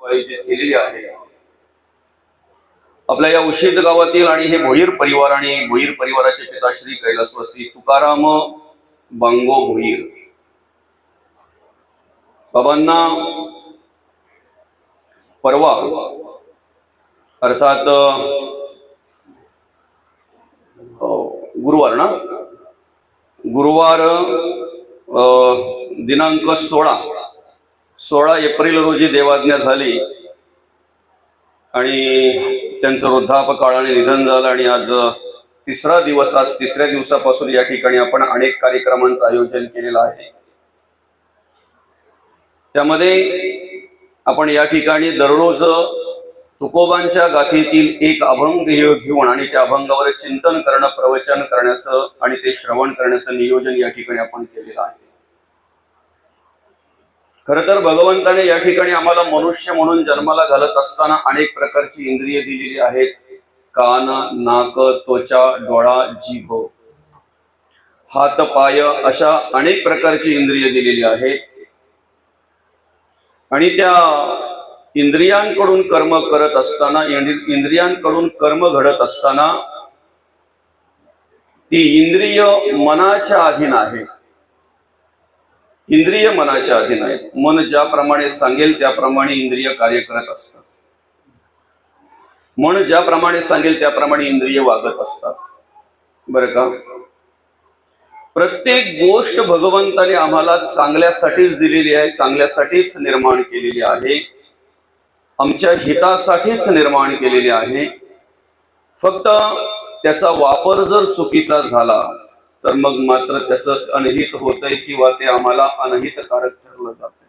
आयोजित केलेली आहे। आपल्या या उशीद गावातील आणि हे भोईर परिवार आणि भोईर परिवाराचे पिता श्री कैलासवासी तुकाराम बांगो भोईर बाबांना परवा अर्थात गुरुवार ना गुरुवार दिनांक 16 एप्रिल रोजी देवाज्ञा झाली आणि त्यांचं वृद्धापकाळाने निधन झालं आणि आज तिसरा दिवस, आज तिसऱ्या दिवसापासून या ठिकाणी आपण अनेक कार्यक्रमांचं आयोजन केलेलं आहे। त्यामध्ये आपण या ठिकाणी दररोज तुकोबांच्या गाथेतील एक अभंग घेऊन आणि त्या अभंगावर चिंतन करणं, प्रवचन करण्याचं आणि ते श्रवण करण्याचं नियोजन या ठिकाणी आपण केलेलं आहे। खरं तर भगवंताने या ठिकाणी आम्हाला मनुष्य म्हणून जन्माला घालत असताना अनेक प्रकारची इंद्रिये दिलेली आहेत। कान, नाक, त्वचा, डोळा, जीभ, हात, पाय अशा अनेक प्रकारची इंद्रिये दिलेली आहेत आणि त्या इंद्रियांकडून कर्म करत असताना, इंद्रियांकडून कर्म घडत असताना ती इंद्रिय मनाच्या अधीन आहेत। इंद्रिय मनाच्या अधीन आहेत। मन ज्याप्रमाणे सांगेल त्याप्रमाणे इंद्रिय कार्य करत असतात। मन ज्याप्रमाणे सांगेल त्याप्रमाणे इंद्रिय वागत असतात, बरं का। प्रत्येक गोष्ट भगवंताने आम्हाला चांगल्यासाठीच दिलेली आहे, चांगल्यासाठीच निर्माण केलेली आहे, आमच्या हितासाठीच निर्माण केलेली आहे। फक्त त्याचा वापर जर चुकीचा झाला तर मग मात्र त्याचं अनहित होतंय किंवा ते आम्हाला अनहितकारक ठरलं जातंय,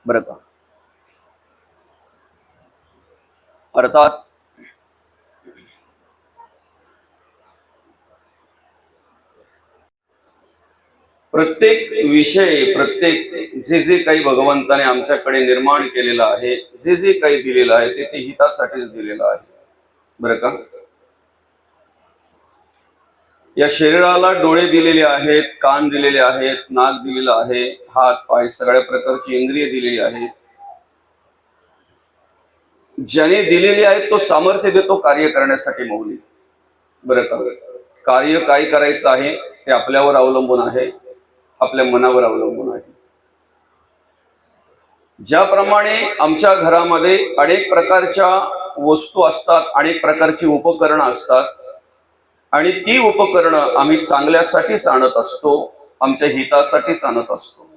बरं का। अर्थात प्रत्येक विषय, प्रत्येक जे काही भगवंताने आमच्याकडे निर्माण केलेलं आहे, जे काही दिलेलं आहे ते हितासाठीच दिलेलं आहे, बरं का। या शरीराला डोळे दिलेले आहेत, कान दिलेले आहेत, नाक दिलेलं आहे, हात पाय सगळ्या प्रकारची इंद्रिय दिलेली आहेत। ज्याने दिलेली आहेत तो सामर्थ्य देतो कार्य करण्यासाठी मौली, बरं का। कार्य काय करायचं आहे ते आपल्यावर अवलंबून आहे, आपल्या मनावर अवलंबून आहे। ज्याप्रमाणे आमच्या घरामध्ये अनेक प्रकारच्या वस्तू असतात, अनेक प्रकारची उपकरणं असतात आणि ती उपकरणं आम्ही चांगल्यासाठीच आणत असतो, आमच्या हितासाठीच आणत असतो,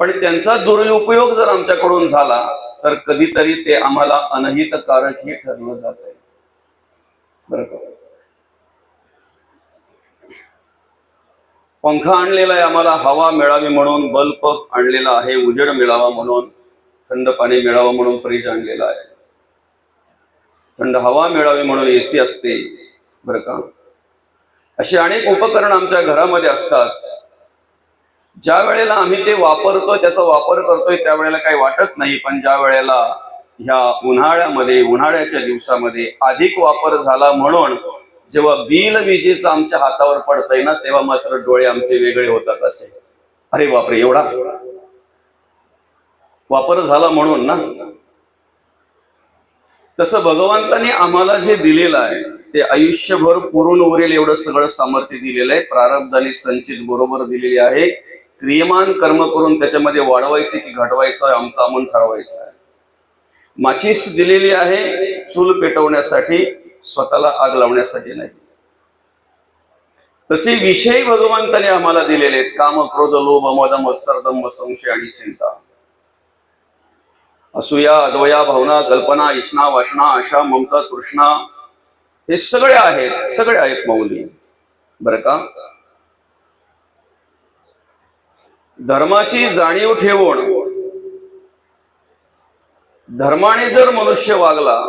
पण त्यांचा दुरुपयोग जर आमच्याकडून झाला तर कधीतरी ते आम्हाला अनहितकारकही ठरलं जातंय, बरं का। पंखा आणलेला आहे आम्हाला हवा मिळावी म्हणून, बल्ब आणलेला आहे उजेड मिळावा म्हणून, थंड पाणी मिळावं म्हणून फ्रीज आणलेला आहे, थंड हवा मिळावी म्हणून एसी असते, बरं का। अशी अनेक उपकरण आमच्या घरामध्ये असतात। ज्या वेळेला आम्ही ते वापरतोय, त्याचा वापर करतोय त्यावेळेला काही वाटत नाही, पण ज्या वेळेला ह्या उन्हाळ्यामध्ये, उन्हाळ्याच्या दिवसामध्ये अधिक वापर झाला म्हणून जेव्हा बिल विजेचं आमच्या हातावर पडतंय ना, तेव्हा मात्र डोळे आमचे वेगळे होतात असे, अरे बापरे एवढा वापर झाला म्हणून ना। तसं भगवंताने आम्हाला जे दिलेलं आहे ते आयुष्यभर पुरून उरेल एवढं सगळं सामर्थ्य दिलेलं आहे। प्रारब्धाने संचित बरोबर दिलेली आहे। क्रियमान कर्म करून त्याच्यामध्ये वाढवायचे की घटवायचं आमचं आमून ठरवायचं आहे। माचीस दिलेली आहे चूल पेटवण्यासाठी, स्वतःला आग लावण्यासाठी नाही। तसे विषय भगवंताने आम्हाला दिलेले आहेत, काम, क्रोध, लोभ, मद, मत्सर, दंभ, संशय आणि चिंता, असूया, अद्वया, भावना, कल्पना, इष्णा, वासना, आशा, ममता, तृष्णा, हे सगळे आहेत मौली, बरं का। धर्माची जाणीव ठेवून धर्माने जर मनुष्य वागला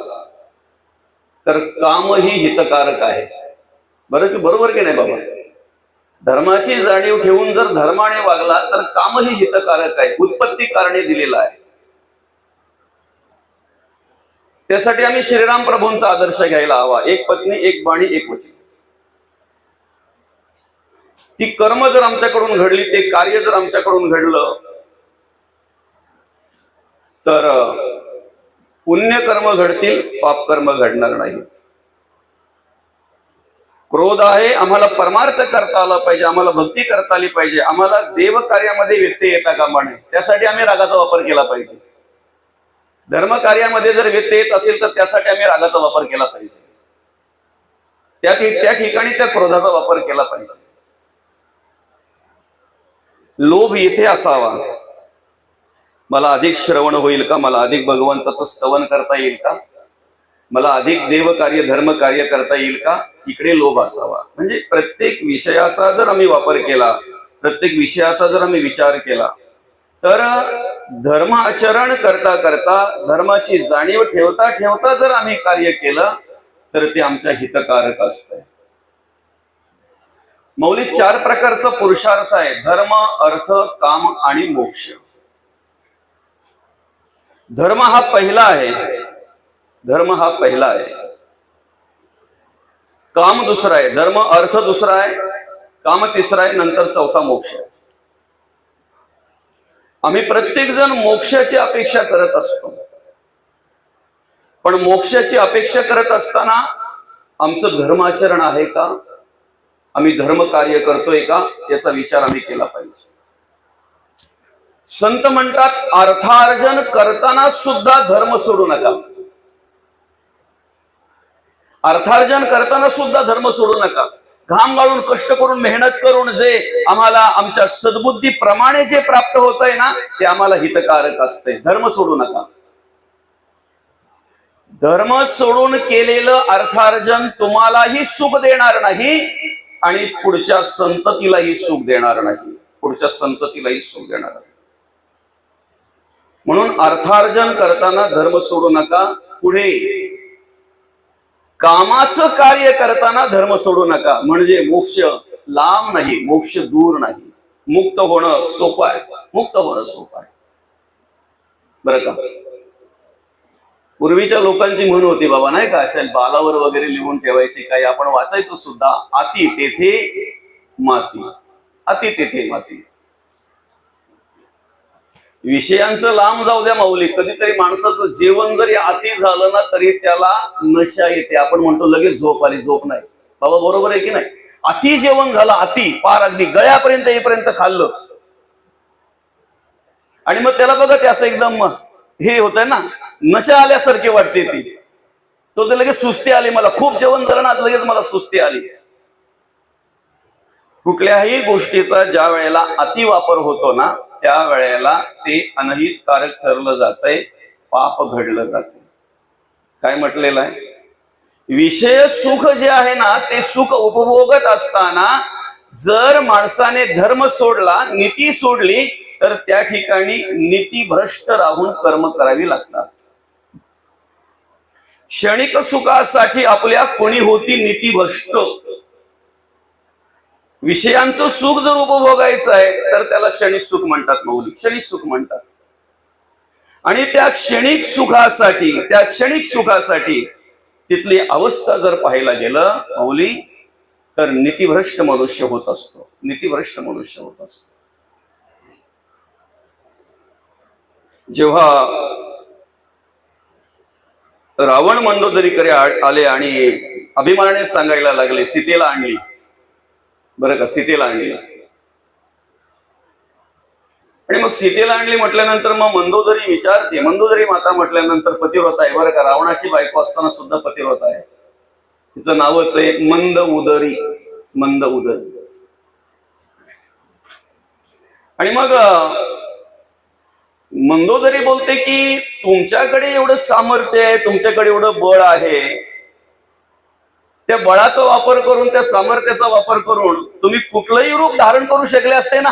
तर कामही हितकारक आहे, बरोबर की नाही बाबा। धर्माची जाणीव ठेवून जर धर्माने वागला तर कामही हितकारक आहे, उत्पत्ती कारणे दिलेला आहे। त्यासाठी आम्ही श्रीराम प्रभूंचा आदर्श घ्यायला हवा, एक पत्नी, एक बाणी, एक वचन। ती कर्म जर आमच्याकडून घडली, ते कार्य जर आमच्याकडून घडलं तर पुण्यकर्म घडतील, पापकर्म घडणार नाहीत. क्रोध आहे, आम्हाला परमार्थ करता आला पाहिजे, आम्हाला भक्ती करता आली पाहिजे, आम्हाला देव कार्यामध्ये व्यत्यय येता कामा नये, त्यासाठी आम्ही रागाचा वापर केला पाहिजे. धर्म कार्यामध्ये जर व्यत्यय येत असेल तर त्यासाठी आम्ही रागाचा वापर केला पाहिजे. त्या ठिकाणी त्या क्रोधाचा वापर केला पाहिजे. लोभ येथे असावा, मला अधिक श्रवण होईल का, मला अधिक भगवंताचं स्तवन करता येईल का, मला अधिक देव कार्य धर्म कार्य करता येईल का, इकडे लोभ असावा. म्हणजे प्रत्येक विषयाचा जर आम्ही वापर केला, प्रत्येक विषयाचा जर आम्ही विचार केला, तर धर्म आचरण करता करता, धर्माची जाणीव ठेवता ठेवता जर आम्ही कार्य केलं तर ते आमच्या हितकारक असतंय. मौली 4 प्रकारचा पुरुषार्थ आहे: धर्म, अर्थ, काम आणि मोक्ष. धर्म हा पहिला आहे, धर्म हा पहिला आहे. काम दुसरा आहे, धर्म अर्थ दुसरा आहे, काम तिसरा आहे, नंतर चौथा मोक्ष आहे. आम्ही प्रत्येक जण मोक्षाची अपेक्षा करत असतो, पण मोक्षाची अपेक्षा करत असताना आमचं धर्माचरण आहे का, आम्ही धर्म कार्य करतोय का, याचा विचार आम्ही केला पाहिजे. संत म्हणतात, अर्थार्जन करताना सुद्धा धर्म सोडू नका. अर्थार्जन करताना सुद्धा धर्म सोडू नका. घाम गाळून, कष्ट करून, मेहनत करून जे आम्हाला आमच्या सद्बुद्धी प्रमाणे जे प्राप्त होत आहे ना, ते आम्हाला हितकारक असते. धर्म सोडू नका. धर्म सोडून केलेलं अर्थार्जन तुम्हालाही सुख देणार नाही आणि पुढच्या संततीलाही सुख देणार नाही, पुढच्या संततीलाही सुख देणार नाही. म्हणून अर्थार्जन करताना धर्म सोडू नका. पुढे कामाचं कार्य करताना धर्म सोडू नका. म्हणजे मोक्ष लांब नाही, मोक्ष दूर नाही. मुक्त होणं सोपं आहे, मुक्त होणं सोपं आहे, बरं का. पूर्वीच्या लोकांची म्हण होती बाबा, नाही का, अशा बालावर वगैरे लिहून ठेवायची, काही आपण वाचायचो सुद्धा, अति तेथे माती, अति तेथे माती. विषयांचं लांब जाऊ द्या माऊली, कधीतरी माणसाचं जेवण जरी अति झालं ना तरी त्याला नशा येते. आपण म्हणतो लगेच झोप आली, झोप नाही. बाबा बरोबर आहे की नाही? अति जेवण झालं, अति, पार अगदी गळ्यापर्यंत येईपर्यंत खाल्लं आणि मग त्याला बघा ते असं एकदम हे होत आहे ना, नशा आल्यासारखी वाटते ती. तो ते लगेच सुस्ती आली, मला खूप जेवण झालं ना, लगेच मला सुस्ती आली. कुठल्याही गोष्टीचा ज्या वेळेला अतिवापर होतो ना, त्या वेळेला ते अनहितकारक ठरलं जातंय, पाप घडलं जाते. काय म्हटलेलं आहे? विषय सुख जे आहे ना, ते सुख उपभोगत असताना जर माणसाने धर्म सोडला, नीती सोडली, तर त्या ठिकाणी नीतीभ्रष्ट राहून कर्म करावी लागतात. क्षणिक सुखासाठी आपल्या कोणी होती नीतीभ्रष्ट. विषयांचं सुख जर उपभोगायचं आहे तर त्याला क्षणिक सुख म्हणतात माऊली, क्षणिक सुख म्हणतात. आणि त्या क्षणिक सुखासाठी तिथली अवस्था जर पाहायला गेलं माऊली, तर नीतिभ्रष्ट मनुष्य होत असतो, नीतिभ्रष्ट मनुष्य होत असतो. जेव्हा रावण मंडोदरीकडे आले आणि अभिमानाने सांगायला लागले, सीतेला आणली, बरं का, सीतेला आणली. आणि मग सीतेला आणली म्हटल्यानंतर मग मंदोदरी विचारते, मंदोदरी माता म्हटल्यानंतर पतिव्रता आहे, बरं का, रावणाची बायको असताना सुद्धा पतिव्रता आहे. तिचं नावच आहे मंद उदरी, मंद उदरी. आणि मग मंदोदरी बोलते की तुमच्याकडे एवढं सामर्थ्य आहे, तुमच्याकडे एवढं बळ आहे, त्या बळाचा वापर करून, त्या सामर्थ्याचा वापर करून तुम्ही कुठलंही रूप धारण करू शकले असते ना.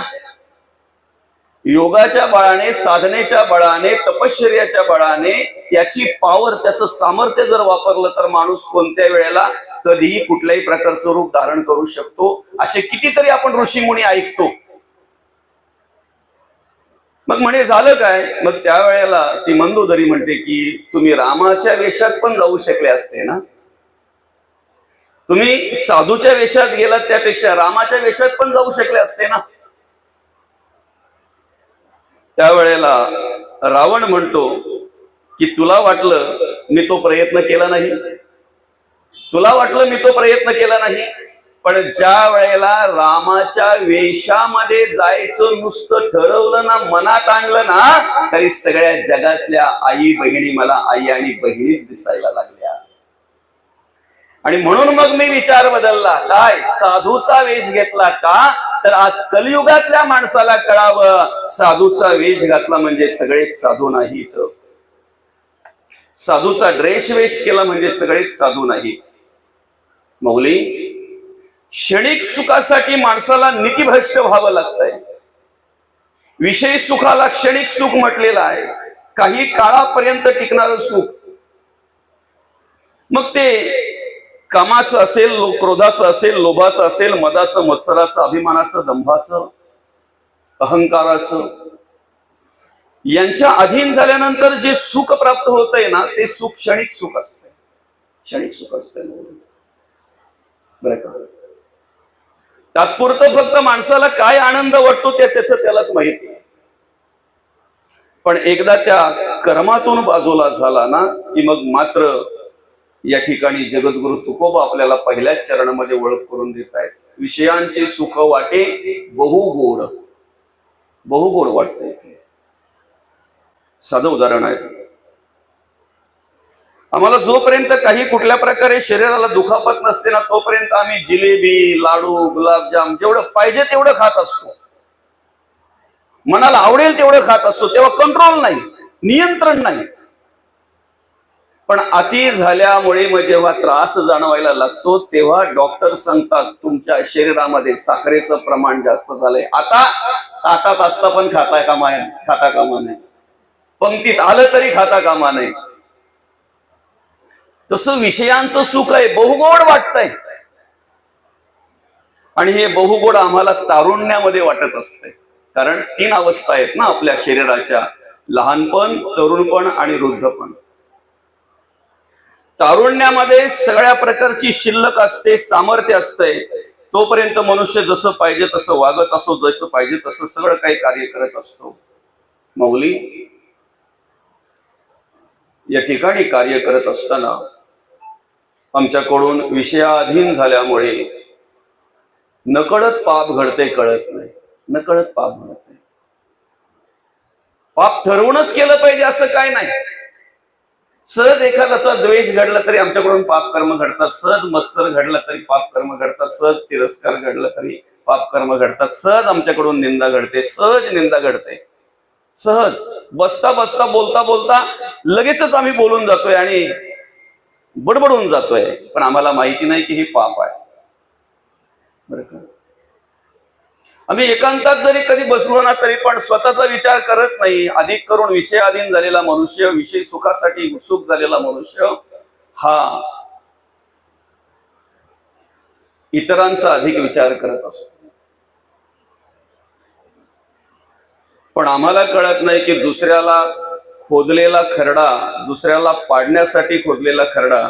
योगाच्या बळाने, साधनेच्या बळाने, तपश्चर्याच्या बळाने त्याची पॉवर, त्याचं सामर्थ्य जर वापरलं तर माणूस कोणत्या वेळेला कधीही कुठल्याही प्रकारचं रूप धारण करू शकतो. असे कितीतरी आपण ऋषीमुनी ऐकतो. मग म्हणे झालं काय? मग त्यावेळेला ती मंदोदरी म्हणते की तुम्ही रामाच्या वेशात पण जाऊ शकले असते ना, तुम्ही साधूच्या वेशात गेलात त्यापेक्षा रामाच्या वेशात पण जाऊ शकले असते ना. त्यावेळेला रावण म्हणतो की तुला वाटलं मी तो प्रयत्न केला नाही, तुला वाटलं मी तो प्रयत्न केला नाही, पण ज्या वेळेला रामाच्या वेशामध्ये जायचं नुसतं ठरवलं ना, मनात आणलं ना, तरी सगळ्या जगातल्या आई बहिणी मला आई आणि बहिणीच दिसायला लागल्या. आणि म्हणून मग मी विचार बदलला. काय? साधूचा वेश घेतला का? तर आज कलियुगातल्या माणसाला कळावं, साधूचा वेश घातला म्हणजे सगळेच साधू नाहीत, साधूचा ड्रेस वेश केला म्हणजे सगळेच साधू नाहीत. मौली, क्षणिक सुखासाठी माणसाला नीतिभ्रष्ट व्हावं लागतंय. विषय सुखाला क्षणिक सुख म्हटलेलं आहे, काही काळापर्यंत टिकणारं सुख. मग ते कामाचं असेल, क्रोधाचं असेल, लोभाचं असेल, मदाचं, मत्सराचं, अभिमानाचं, दंभाचं, अहंकाराचं, यांच्या अधीन झाल्यानंतर जे सुख प्राप्त होतंय ना, ते सुख क्षणिक सुख असतंय, क्षणिक सुख असतंय. बरं का? तात्पुरतं फक्त माणसाला काय आनंद वाटतो ते त्याचं त्यालाच माहिती. पण एकदा त्या कर्मातून बाजूला झाला ना, की मग मात्र या ठिकाणी जगद्गुरु तुकोबा आपल्याला पहिल्याच चरणामध्ये ओळख करून देत आहेत. विषयांचे सुख वाटे बहुगोड, बहुगोड वाटतंय. साधं उदाहरण आहे. आम्हाला जोपर्यंत काही कुठल्या प्रकारे शरीराला दुखापत नसते ना, तोपर्यंत आम्ही जिलेबी, लाडू, गुलाबजाम जेवढं पाहिजे तेवढं खात असतो, मनाला आवडेल तेवढं खात असतो. तेव्हा कंट्रोल नाही, नियंत्रण नाही. पण अति झाल्यामुळे मग जेव्हा त्रास जाणवायला लागतो, तेव्हा डॉक्टर सांगतात तुमच्या शरीरामध्ये साखरेचं प्रमाण जास्त झालंय, आता ताटात असता पण खाता कामा नये, पंक्तीत आलं तरी खाता कामा नये. तसं विषयांचं सुख आहे, बहुगोड वाटतंय. आणि हे बहुगोड आम्हाला तारुण्यामध्ये वाटत असते. कारण 3 अवस्था आहेत ना आपल्या शरीराच्या, लहानपण, तरुणपण आणि वृद्धपण. तारुण्यामध्ये सगळ्या प्रकारची शिल्लक असते, सामर्थ्य असते. तोपर्यंत मनुष्य जसं पाहिजे तसं वागत असो, जसं पाहिजे तसं सगळं काही कार्य करत असतो. मौली, या ठिकाणी कार्य करत असताना आमच्याकडून विषयाधीन झाल्यामुळे नकळत पाप घडते, कळत नाही. नकळत पाप घडते. पाप ठरवूनच केलं पाहिजे असं काय नाही. सहज एखाद्याचा द्वेष घडला तरी आमच्याकडून पाप कर्म घडतात, सहज मत्सर घडला तरी पाप कर्म घडतात, सहज तिरस्कार घडला तरी पाप कर्म घडतात, सहज आमच्याकडून निंदा घडते, सहज निंदा घडते. सहज बसता बसता, बोलता बोलता लगेचच आम्ही बोलून जातोय आणि बडबडून जातोय, पण आम्हाला माहिती नाही की हे पाप आहे. बरं का? आम्ही एकांतात जरी कधी बसलो ना, तरी पण स्वतःचा विचार करत नाही. अधिक करून विषयाधीन झालेला मनुष्य, विषय सुखासाठी उत्सुक झालेला मनुष्य हा इतरांचा अधिक विचार करत असतो. पण आम्हाला कळत नाही की दुसऱ्याला खोदलेला खरडा, दुसऱ्याला पाडण्यासाठी खोदलेला खरडा,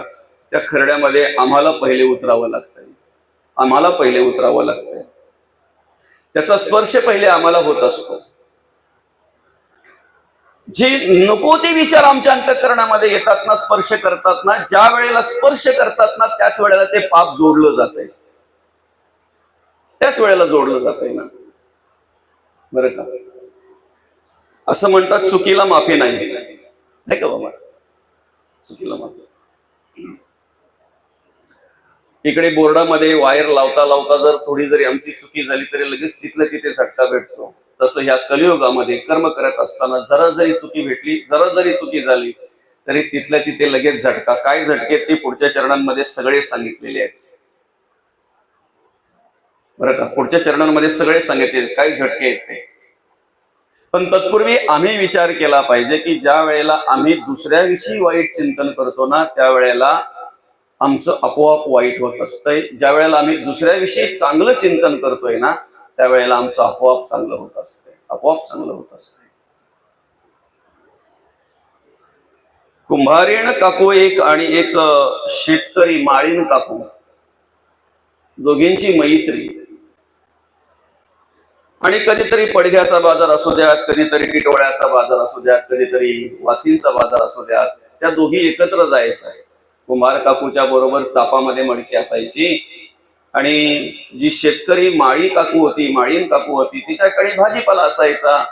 त्या खरड्यामध्ये आम्हाला पहिले उतरावं लागतंय, आम्हाला पहिले उतरावं लागतंय. त्याचा स्पर्श पहिले आम्हाला होत असतो. जे नको ते विचार आमच्या अंतःकरणामध्ये येतात ना, स्पर्श करतात ना, ज्या वेळेला स्पर्श करतात ना, त्याच वेळेला ते पाप जोडलं जातंय, त्याच वेळेला जोडलं जातंय ना. बरं का? असं म्हणतात चुकीला माफी नाही, नाही का बाबा? चुकीला माफी. इकडे बोर्डामध्ये वायर लावता लावता जर थोडी जरी आमची चुकी झाली तरी लगेच तिथलं तिथे झटका भेटतो. तसं ह्या कलियुगामध्ये कर्म करत असताना जरा जरी चुकी भेटली, जरा जरी चुकी झाली तरी तिथल्या तिथे लगेच झटका. काय झटके ते पुढच्या चरणांमध्ये सगळे सांगितलेले आहेत. बरं का? पुढच्या चरणांमध्ये सगळे सांगितलेले काय झटके आहेत ते. पण तत्पूर्वी आम्ही विचार केला पाहिजे की ज्या वेळेला आम्ही दुसऱ्याविषयी वाईट चिंतन करतो ना, त्यावेळेला आमचं आपोआप वाईट होत असतंय. ज्या वेळेला आम्ही दुसऱ्याविषयी चांगलं चिंतन करतोय ना, त्यावेळेला आमचं आपोआप चांगलं होत असतंय, आपोआप चांगलं होत असतंय. कुंभारीण काकू एक आणि एक शेतकरी माळीन काकू, दोघींची मैत्री. आणि कधीतरी पडघ्याचा बाजार असू द्यात, कधीतरी टिटोळ्याचा बाजार असू द्यात, कधीतरी वासींचा बाजार असू द्यात, त्या दोघी एकत्र जायच्या. कुंभार काकूच्या बरोबर चापामध्ये मडकी असायची आणि जी शेतकरी माळी काकू होती, माळीन काकू होती, तिच्याकडे भाजीपाला असायचा.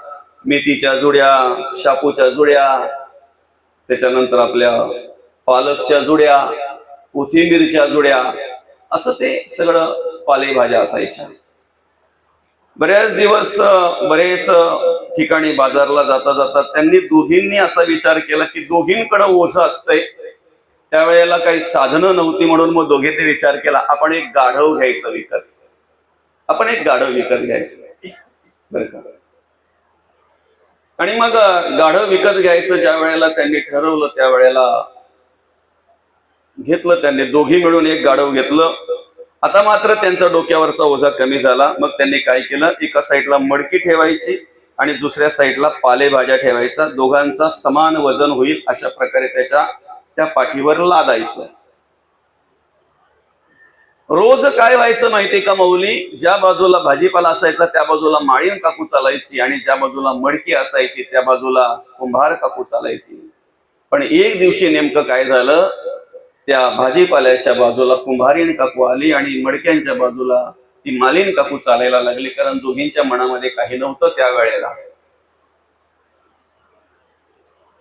मेथीच्या जुड्या, शापूच्या जुड्या, त्याच्यानंतर आपल्या पालकच्या जुड्या, कोथिंबीरच्या जुड्या, असं ते सगळं पालेभाज्या असायच्या. बरेच दिवस बरेच ठिकाणी बाजारला जाता जाता त्यांनी दोघींनी असा विचार केला की दोघींकडे ओझं असतंय. त्यावेळेला काही साधनं नव्हती म्हणून मग दोघींनी विचार केला आपण एक गाढव घ्यायचं विकत, आपण एक गाढव विकत घ्यायचं बरं का. आणि मग गाढव विकत घ्यायचं ज्या वेळेला त्यांनी ठरवलं त्यावेळेला घेतलं त्यांनी, दोघी मिळून एक गाढव घेतलं. आता मात्र त्यांचा डोक्यावरचा ओझा कमी झाला. मग त्यांनी काय केलं, एका साईडला मडकी ठेवायची आणि दुसऱ्या साईडला पालेभाज्या ठेवायचा, दोघांचा समान वजन होईल अशा प्रकारे त्या पाठीवर लादायचं. रोज काय व्हायचं माहितीये का माऊली, ज्या बाजूला भाजीपाला असायचा त्या बाजूला माळीन काकू चालायची आणि ज्या बाजूला मडकी असायची त्या बाजूला कुंभार काकू चालायची. पण एक दिवशी नेमकं काय झालं, त्या भाजीपाल्याच्या बाजूला कुंभारीण काकू आली आणि मडक्यांच्या बाजूला ती मालीन काकू चालायला लागली. कारण दोघींच्या मनामध्ये काही नव्हतं त्या वेळेला.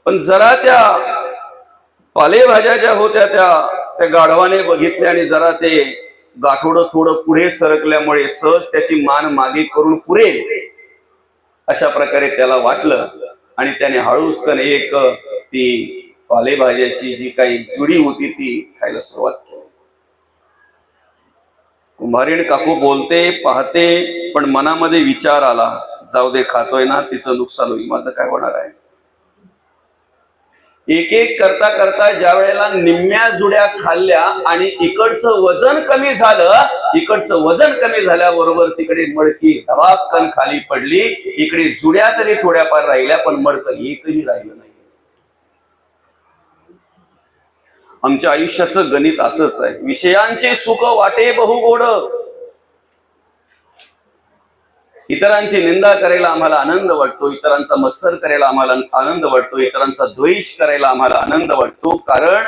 पण जरा त्या पालेभाज्या ज्या होत्या त्या गाढवाने बघितल्या आणि जरा ते गाठोडं थोडं पुढे सरकल्यामुळे सहज त्याची मान मागे करून पुरेल अशा प्रकारे त्याला वाटलं आणि त्याने हळूचकन एक ती पालेभाज्याची जी काही जुडी होती ती खायला सुरुवात केली. कुंभारीण काकू बोलते पाहते पण मनामध्ये विचार आला, जाऊ दे खातोय ना, तिचं नुकसान होईल, माझं काय होणार आहे. एक एक करता करता ज्या वेळेला निम्म्या जुड्या खाल्ल्या आणि इकडचं वजन कमी झालं, इकडचं वजन कमी झाल्याबरोबर तिकडे मडकी धबाक्कन खाली पडली. इकडे जुड्या तरी थोड्याफार राहिल्या पण मडकं एकही राहिलं नाही. आमच्या आयुष्याचं गणित असंच आहे. विषयांचे सुख वाटे बहुगोड. इतरांची निंदा करायला आम्हाला आनंद वाटतो, इतरांचा मत्सर करायला आम्हाला आनंद वाटतो, इतरांचा द्वेष करायला आम्हाला आनंद वाटतो, कारण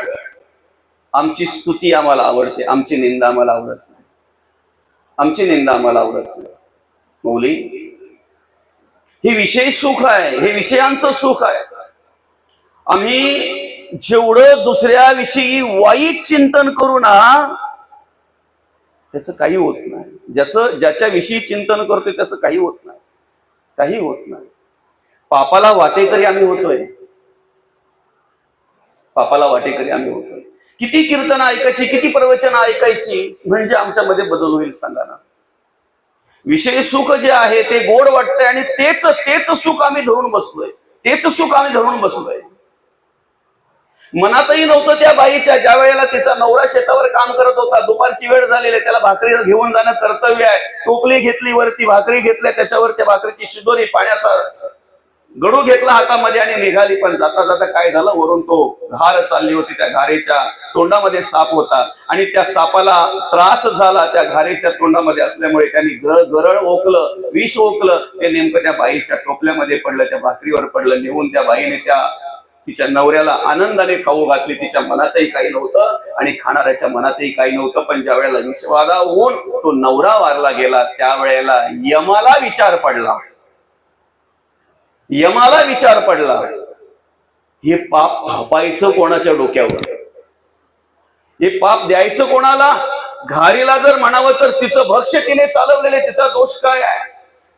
आमची स्तुती आम्हाला आवडते, आमची निंदा आम्हाला आवडत नाही, आमची निंदा आम्हाला आवडत नाही. मौली, हे विषय सुख आहे, हे विषयांचं सुख आहे. आम्ही जेवढं दुसऱ्याविषयी वाईट चिंतन करू ना त्याचं काही होत नाही. ज्याच्याविषयी चिंतन करतोय त्याचं काही होत नाही, काही होत नाही. पापाला वाटेकरी आम्ही होतोय, पापाला वाटेकरी आम्ही होतोय. किती कीर्तन ऐकायची, किती प्रवचन ऐकायची म्हणजे आमच्यामध्ये बदल होईल सांगा ना. विषय सुख जे आहे ते गोड वाटतंय आणि तेच सुख आम्ही धरून बसलोय, तेच सुख आम्ही धरून बसलोय. मनातही नव्हतं त्या बाईच्या, ज्या वेळेला तिचा नवरा शेतावर काम करत होता, दुपारची वेळ झालेली, त्याला भाकरी घेऊन जाणं कर्तव्य आहे. टोपली घेतली वरती, भाकरी घेतल्या, त्याच्यावर त्या भाकरीची शिदोरी पाण्याचा गडू घेतला हातामध्ये आणि निघाली. पण जाता जाता काय झालं, वरून तो घार चालली होती, त्या घारेच्या तोंडामध्ये साप होता आणि त्या सापाला त्रास झाला त्या घारेच्या तोंडामध्ये असल्यामुळे त्यांनी गरळ ओकलं, विष ओकलं, ते नेमकं त्या बाईच्या टोपल्यामध्ये पडलं, त्या भाकरीवर पडलं. निघून त्या बाईने तिच्या नवऱ्याला आनंदाने खाऊ घातली. तिच्या मनातही काही नव्हतं आणि खाणाऱ्याच्या मनातही काही नव्हतं. पण ज्या वेळेला विषवादा होऊन तो नवरा वारला गेला त्यावेळेला यमाला विचार पडला, यमाला विचार पडला, हे पाप थापायचं कोणाच्या डोक्यावर, हे पाप द्यायचं कोणाला. घारीला जर म्हणावं तर तिचं भक्ष्य तिने चालवलेले, तिचा दोष काय आहे.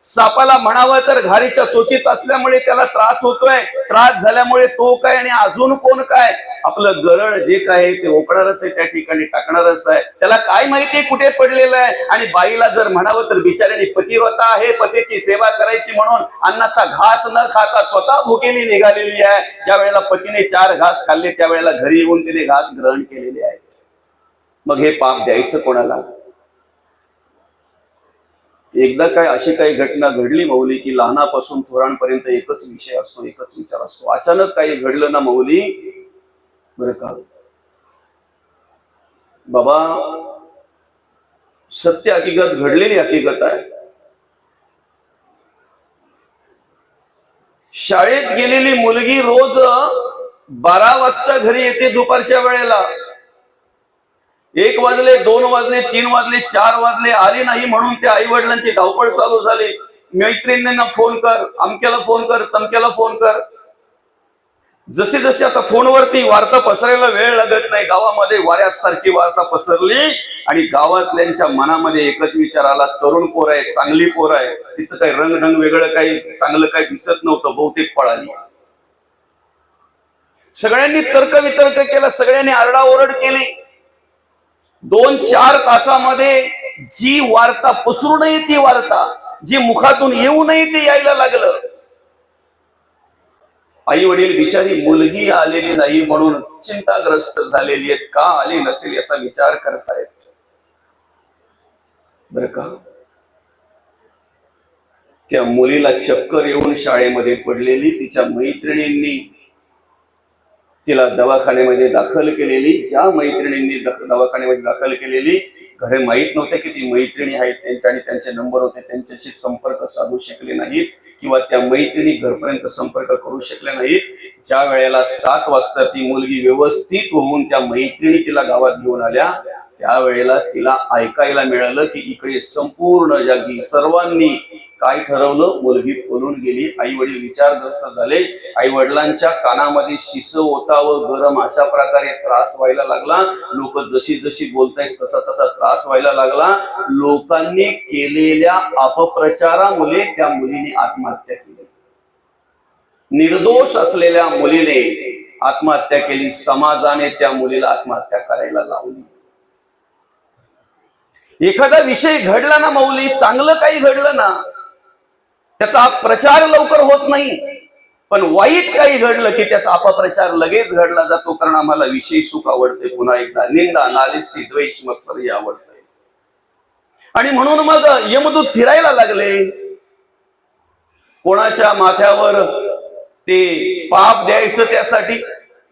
सापाला म्हणावं तर घारीच्या चोचीत असल्यामुळे त्याला त्रास होतोय, त्रास झाल्यामुळे तो काय आणि अजून कोण काय, आपलं गरळ जे काय ते ओकणारच आहे, त्या ठिकाणी टाकणारच आहे. त्याला काय माहितीये कुठे पडलेलं आहे. आणि बाईला जर म्हणावं तर बिचाऱ्याने पतिव्रता आहे, पतीची सेवा करायची म्हणून अन्नाचा घास न खाता स्वतः भुकेली निघालेली आहे. ज्या वेळेला पतीने 4 घास खाल्ले त्यावेळेला घरी येऊन तिने घास ग्रहण केलेले आहेत. मग हे पाप द्यायचं कोणाला. एकदा काय अशी काही घटना घडली मौली की लहानापासून थोरांपर्यंत एकच विषय असतो, एकच विचार असतो. अचानक काही घडलं ना मौली, बरं का बाबा, सत्य हकीकत घडलेली हकीकत आहे. शाळेत गेलेली मुलगी रोज 12 वाजता घरी येते दुपारच्या वेळेला. 1 वाजले, 2 वाजले, 3 वाजले, 4 वाजले, आली नाही म्हणून त्या आई वडिलांची धावपळ चालू झाली. मैत्रिणींना फोन कर, अमक्याला फोन कर, तमक्याला फोन कर. जसे जसे आता फोनवरती वार्ता पसरायला वेळ लागत नाही, गावामध्ये वाऱ्यासारखी वार्ता पसरली आणि गावातल्यांच्या मनामध्ये एकच विचार आला, तरुण पोर आहे, चांगली पोर आहे, तिचं काही रंगढंग वेगळं काही चांगलं काही दिसत नव्हतं, बहुतेक पळाली. सगळ्यांनी तर्क वितर्क केला, सगळ्यांनी आरडाओरड केली. 2-4 तासामध्ये जी वार्ता पसरू नये ती वार्ता, जी मुखातून येऊ नये ते यायला लागलं. आई वडील बिचारी मुलगी आलेली नाही म्हणून चिंताग्रस्त झालेली आहेत, का आली नसेल याचा विचार करतायत. बर का, त्या मुलीला चक्कर येऊन शाळेमध्ये पडलेली, तिच्या मैत्रिणींनी तिला दवाखान्यामध्ये दाखल केलेली. ज्या मैत्रिणींनी दवाखान्यामध्ये दाखल केलेली, घरे माहीत नव्हते की ती मैत्रिणी आहेत त्यांच्या आणि त्यांचे नंबर होते, त्यांच्याशी संपर्क साधू शकले नाहीत किंवा त्या मैत्रिणी घरपर्यंत संपर्क करू शकल्या नाहीत. ज्या वेळेला 7 वाजता ती मुलगी व्यवस्थित होऊन त्या मैत्रिणी तिला गावात घेऊन आल्या, त्यावेळेला तिला ऐकायला मिळालं की इकडे संपूर्ण जागी सर्वांनी काय ठरवलं, मुलगी पळून गेली. आई वडील विचारग्रस्त झाले. आई वडिलांच्या कानामध्ये शिस होता व गरम अशा प्रकारे त्रास व्हायला लागला. लोक जशी जशी बोलतायत तसा तसा त्रास व्हायला लागला. लोकांनी केलेल्या अपप्रचारामुळे त्या मुलीने आत्महत्या केली. निर्दोष असलेल्या मुलीने आत्महत्या केली. समाजाने त्या मुलीला आत्महत्या करायला लावली. एखादा विषय घडला ना मौली, चांगलं काही घडलं ना, त्याचा प्रचार लवकर होत नाही, पण वाईट काही घडलं की त्याचा अपप्रचार लगेच घडला जातो. कारण आम्हाला विषय सुख आवडते, पुन्हा एकदा निंदा, नालिस्ती, द्वेष, मत्सरी आवडते. आणि म्हणून मग यमदूत फिरायला लागले. कोणाच्या माथ्यावर ते पाप द्यायचं त्यासाठी.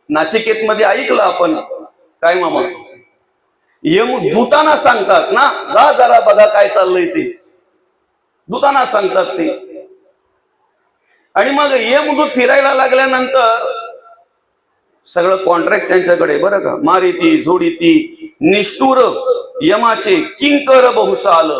नाशिकेत मध्ये ऐकलं आपण, काय मामा, यमदूतांना सांगतात ना, जा जरा बघा काय चाललंय ते, दूतांना सांगतात ते. आणि मग यमदूत फिरायला लागल्यानंतर सगळं कॉन्ट्रॅक्ट त्यांच्याकडे. बरं का, मारिती झोडीती निष्ठुर यमाचे किंकर बहुसाल.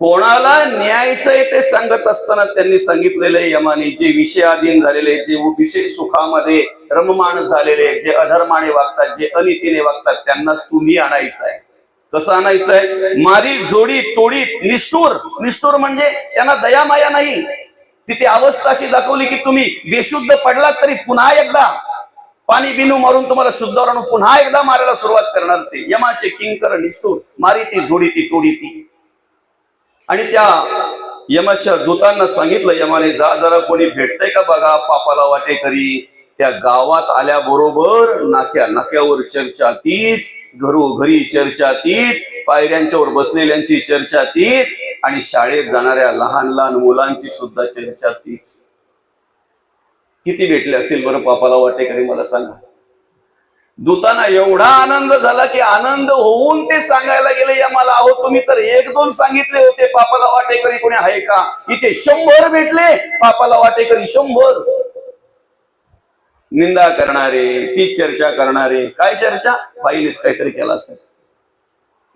कोणाला न्यायचंय ते सांगत असताना त्यांनी सांगितलेले यमाने, जे विषयाधीन झालेले, जे विषय सुखामध्ये रममाण झालेले, जे अधर्माने वागतात, जे अनितीने वागतात, त्यांना तुम्ही आणायचंय. कसं आणायचंय? मारी जोडी तोडीत निष्ठुर. निष्ठुर म्हणजे त्यांना दयामाया नाही. तिथे अवस्था अशी दाखवली की तुम्ही बेशुद्ध पडलात तरी पुन्हा एकदा पाणी बिनू मारून तुम्हाला शुद्धावर आणून पुन्हा एकदा मारायला सुरुवात करणार ते. यमाचे किंकर निष्ठुर, मारी ती जोडी ती तोडी ती. आणि त्या यमाच्या दूतांना सांगितलं यमाने, जा जरा कोणी भेटतंय का बघा पापाला वाटेकरी. त्या गावात आल्याबरोबर नाक्यावर चर्चा तीच, घरोघरी चर्चा तीच, पायऱ्यांच्यावर बसलेल्यांची चर्चा तीच, आणि शाळेत जाणाऱ्या लहान लहान मुलांची सुद्धा चर्चा तीच. किती भेटले असतील बरं पापाला वाटेकरी, मला सांगा. दूतांना एवढा आनंद झाला की आनंद होऊन ते सांगायला गेले यमाला, अहो तुम्ही तर 1-2 सांगितले होते पापाला वाटेकरी कोणी आहे का, इथे 100 भेटले पापाला वाटेकरी, 100. निंदा करणारे, ती चर्चा करणारे. काय चर्चा? बाईनेच काहीतरी केला असेल,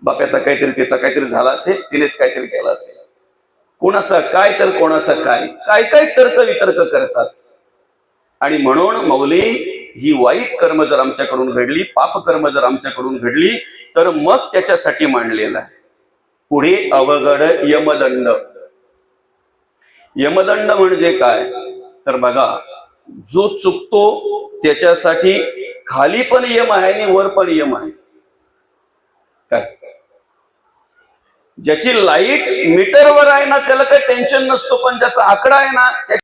बाप्याचा काहीतरी, तिचा काहीतरी झाला असेल, तिनेच काहीतरी केला असेल. कोणाचा काय तर कोणाचा काय, काय काय तर्क वितर्क करतात. आणि म्हणून मौली, ही वाईट कर्म जर आमच्याकडून घडली, पाप कर्म जर आमच्याकडून घडली, तर मग त्याच्यासाठी मांडलेला आहे पुढे अवघड यमदंड. यमदंड म्हणजे काय तर बघा, जो चुकतो त्याच्यासाठी खाली पण यम आहे आणि वर पण यम आहे. काय, ज्याची लाईट मीटरवर आहे ना त्याला काही टेन्शन नसतो, पण ज्याचा आकडा आहे ना